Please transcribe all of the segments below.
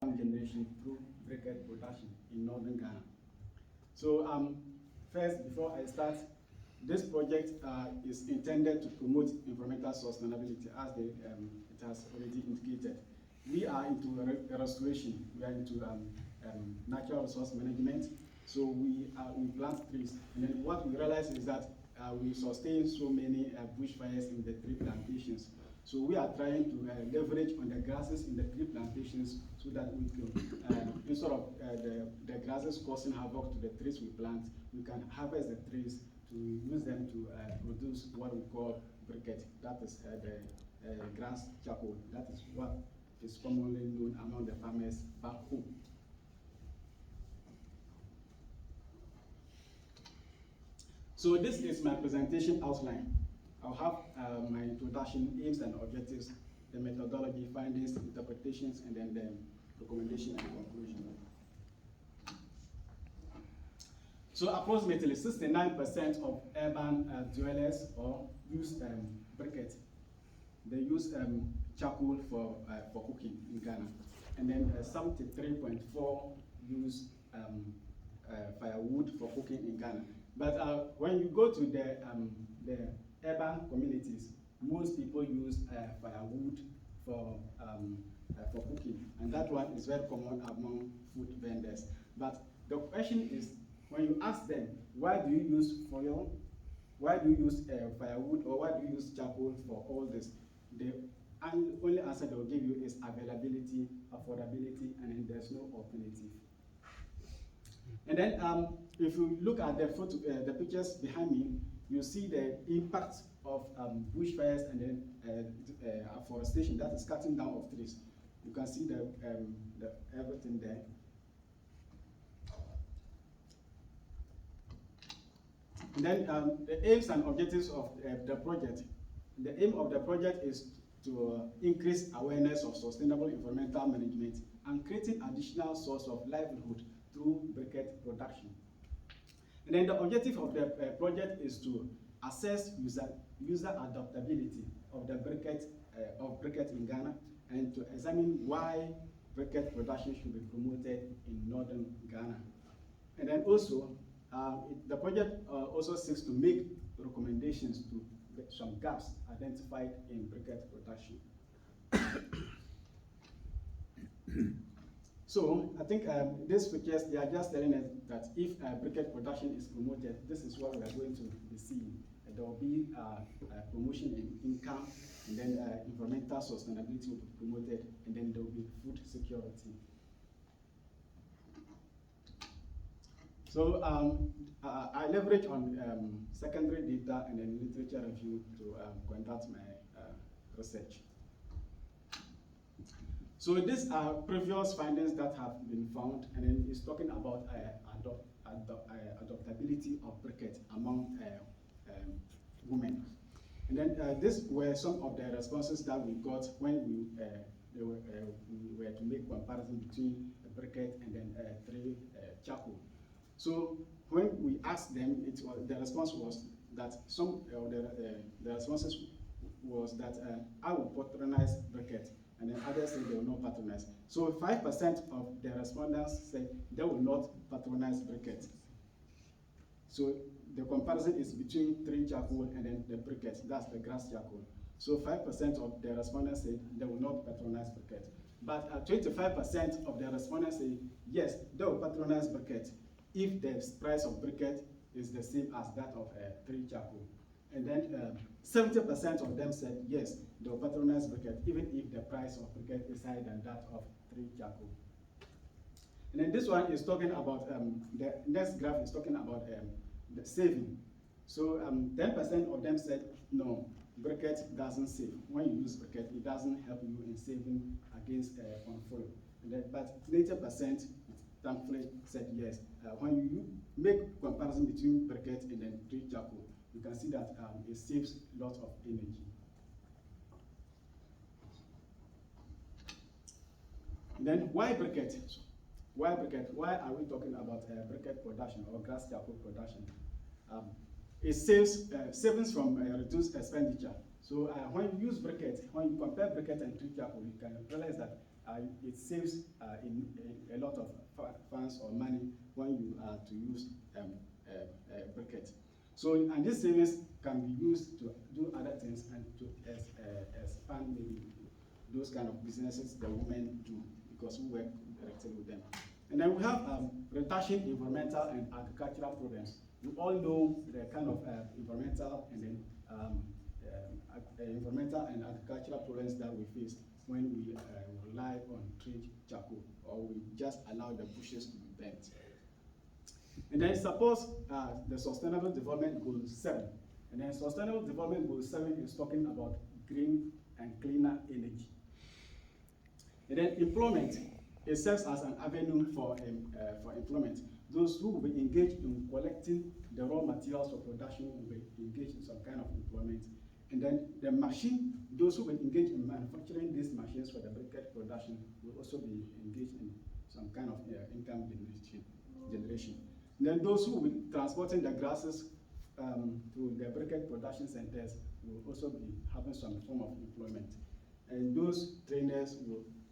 generation through briquette production in northern Ghana. So first, before I start, this project is intended to promote environmental sustainability, as it has already indicated. We are into restoration. We are into natural resource management. So we plant trees, and then what we realize is that we sustain so many bushfires in the tree plantations. So we are trying to leverage on the grasses in the tree plantations so that we can, instead of the grasses causing havoc to the trees we plant, we can harvest the trees to use them to produce what we call briquette. That is the grass charcoal. That is what is commonly known among the farmers back home. So this is my presentation outline. I'll have my introduction, aims and objectives, the methodology, findings, interpretations, and then the recommendation and conclusion. So approximately 69% of urban dwellers use briquette. They use charcoal for cooking in Ghana. And then 73.4% use firewood for cooking in Ghana. But when you go to the urban communities, most people use firewood for cooking, and that one is very common among food vendors. But the question is, when you ask them, why do you use foil, why do you use firewood, or why do you use charcoal for all this? The only answer they will give you is availability, affordability, and then there's no alternative. And then if you look at the pictures behind me, you see the impact of bushfires and then afforestation, that is cutting down of trees. You can see the everything there. And then the aims and objectives of the project. The aim of the project is to increase awareness of sustainable environmental management and creating additional source of livelihood through briquette production. And then the objective of the project is to assess user adaptability of the briquette in Ghana, and to examine why briquette production should be promoted in northern Ghana. And then also, the project also seeks to make recommendations to some gaps identified in briquette production. So I think these pictures, they are just telling us that if briquette production is promoted, this is what we are going to be seeing. There will be promotion in income, and then environmental sustainability will be promoted, and then there will be food security. So I leverage on secondary data and then literature review to conduct my research. So these are previous findings that have been found, and then it's talking about adaptability of briquette among women. And then these were some of the responses that we got when we were to make comparison between a briquette and then tree charcoal. So when we asked them, the response was that some of the responses was that I will patronize briquette, and then others said they will not patronize. So 5% of the respondents said they will not patronize briquette. So the comparison is between tree charcoal and then the briquette, that's the grass charcoal. So 5% of the respondents said they will not patronize briquette. But 25% of the respondents say yes, they will patronize briquette if the price of briquette is the same as that of tree charcoal. And then 70% of them said yes, they will patronize briquette even if the price of briquette is higher than that of tree charcoal. And then this one is talking about, the next graph is talking about the saving. So 10% of them said no, briquette doesn't save. When you use briquette, it doesn't help you in saving against on foil. But 80% thankfully said yes. When you make comparison between briquette and then tree charcoal, you can see that it saves a lot of energy. And then why briquette? Why briquette? Why are we talking about briquette production or grass charcoal production? It saves savings from reduced expenditure. So when you use briquette, when you compare briquette and tree charcoal, you can realize that it saves in a lot of funds or money when you are to use briquette. So, and this savings can be used to do other things and to expand maybe those kind of businesses the women do, because we work directly with them. And then we have reduction environmental and agricultural problems. We all know the kind of environmental and agricultural problems that we face when we rely on treated charcoal, or we just allow the bushes to be burnt. And then suppose the Sustainable Development Goal 7. And then Sustainable Development Goal 7 is talking about green and cleaner energy. And then employment, it serves as an avenue for employment. Those who will be engaged in collecting the raw materials for production will be engaged in some kind of employment. And then the machine, those who will engage in manufacturing these machines for the briquette production will also be engaged in some kind of income generation. And then those who will be transporting the grasses to the briquette production centers will also be having some form of employment. And those trainers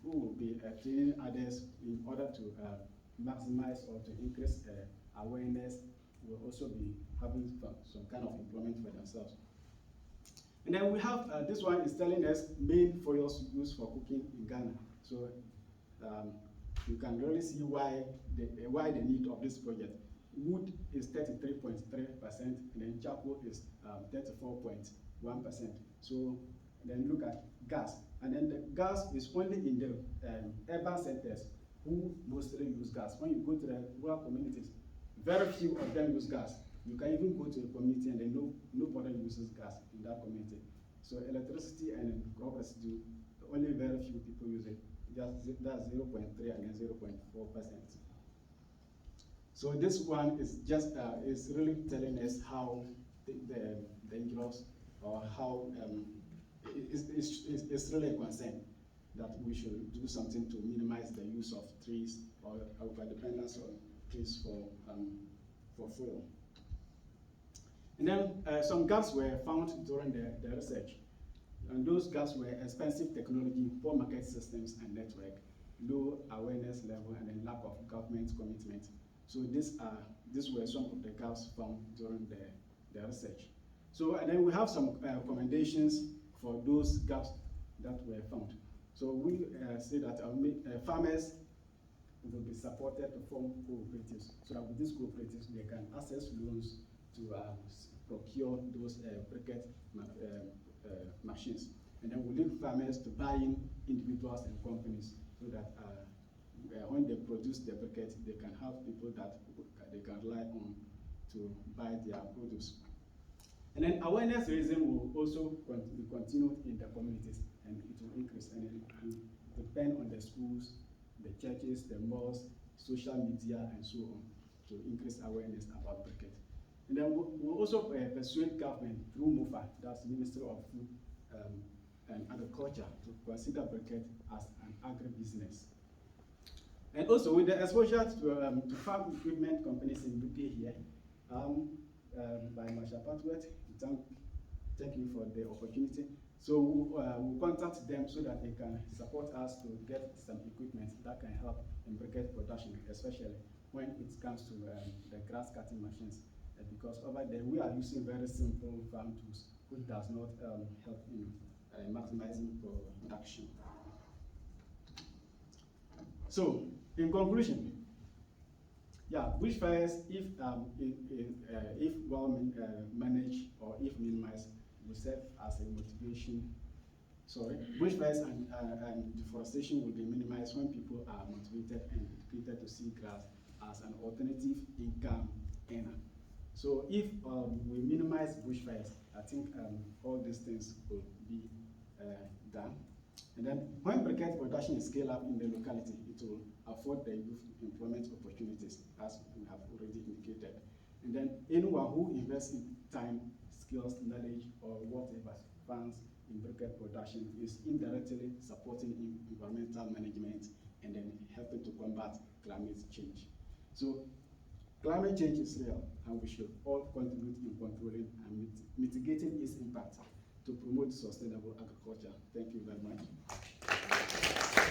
who will be training others in order to maximize or to increase awareness will also be having some kind of employment for themselves. And then we have, this one is telling us main fuels used for cooking in Ghana. So you can really see why the need of this project. Wood is 33.3%, and then charcoal is 34.1%. So then look at gas. And then the gas is only in the urban centers who mostly use gas. When you go to the rural communities, very few of them use gas. You can even go to a community and then nobody uses gas in that community. So electricity and crop residue, only very few people use it. That's 0.3 and then 0.4%. So this one is just is really telling us how dangerous, or how it's really a concern that we should do something to minimize the use of trees or our dependence on trees for fuel. And then some gaps were found during the research. And those gaps were expensive technology, poor market systems and network, low awareness level, and then lack of government commitment. So these were some of the gaps found during the research. So, and then we have some recommendations for those gaps that were found. So we say that farmers will be supported to form cooperatives, so that with these cooperatives they can access loans to procure those briquette machines. And then we lead farmers to buy in individuals and companies, so that when they produce the briquette, they can have people that they can rely on to buy their produce. And then awareness raising will also be continued in the communities, and it will increase, and it will depend on the schools, the churches, the malls, social media, and so on, to increase awareness about briquette. And then we'll also persuade government through MOFA, that's Ministry of Food and Agriculture, to consider briquette as an agribusiness. And also with the exposure to farm equipment companies in UK here, by Masha Patwet, thank you for the opportunity. So we'll contact them so that they can support us to get some equipment that can help in briquette production, especially when it comes to the grass cutting machines. Because over there we are using very simple farm tools, which does not help in maximizing production. So, in conclusion, yeah, bushfires, if well managed or if minimized, will serve as a motivation. Sorry, bushfires and deforestation will be minimized when people are motivated and educated to see grass as an alternative income earner. So if we minimize bushfires, I think all these things will be done. And then when briquette production is scaled up in the locality, it will afford the youth employment opportunities, as we have already indicated. And then anyone who invests in time, skills, knowledge, or whatever funds in briquette production is indirectly supporting environmental management and then helping to combat climate change. So climate change is real, and we should all contribute in controlling and mitigating its impact to promote sustainable agriculture. Thank you very much.